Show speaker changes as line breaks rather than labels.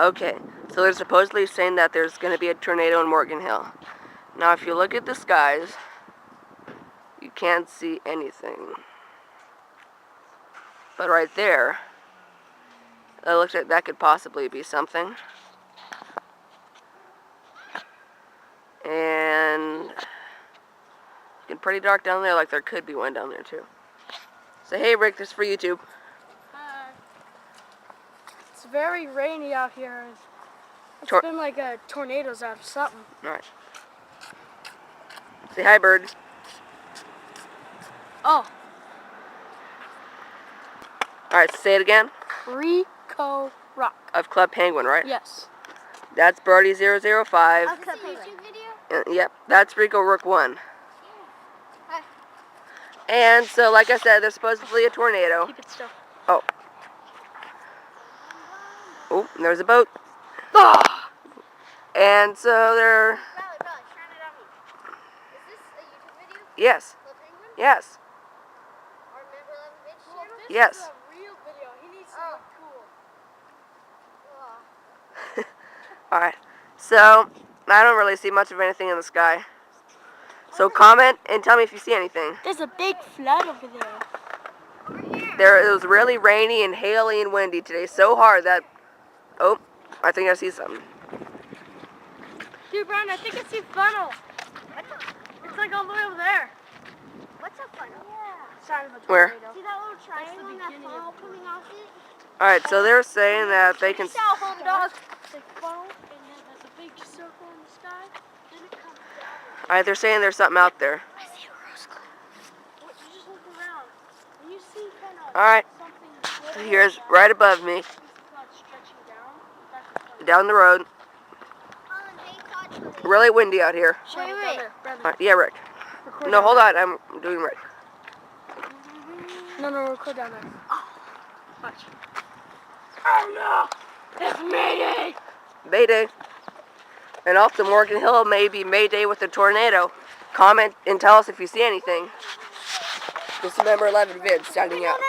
Okay, so they're supposedly saying that there's going to be a tornado in Morgan Hill. Now, if you look at the skies, you can't see anything. But right there, it looks like that could possibly be something. And it's getting pretty dark down there, like there could be one down there too. So hey Rick, this is for YouTube.
Hi. It's very rainy out here. It's been like tornadoes out of something.
Alright. Say hi, birds.
Oh.
Alright, say it again.
Riccorock.
Of Club Penguin, right?
Yes.
That's Birdie 005.
Of Club Penguin.
Yep, that's Riccorock 1. And so, like I said, there's supposedly a tornado.
Keep it still.
Oh. Oh, and there's a boat.
Ah!
And so they're...
Riley, shine it on me. Is this a YouTube video?
Yes.
Club Penguin?
Yes.
Our member 11 bitch channel?
Yes.
This is a real video. He needs to look cool.
Alright. So, I don't really see much of anything in the sky. So comment and tell me if you see anything.
There's a big flood over there.
It was really rainy and haily and windy today. So hard that... Oh, I think I see something.
Dude, Brian, I think I see a funnel. It's like all the way over there.
What's a funnel? Yeah.
Sign of a
Where?
tornado.
See that little triangle and that funnel coming off it?
Alright, so they're saying that they can...
It's a funnel, and then there's a big circle in the sky. Then it comes down.
Alright, they're saying there's something out there.
I see a rose cloud.
What, you just look around. And you see kind of
Alright.
something...
Here's right above me.
Stretching down.
Down the road. Really windy out here.
Wait.
Yeah, Rick. No, hold on. I'm doing Rick.
No, record down there. Watch. Oh no! It's Mayday!
Mayday. And also Morgan Hill may be Mayday with a tornado. Comment and tell us if you see anything. This is Member 11 Vids signing out.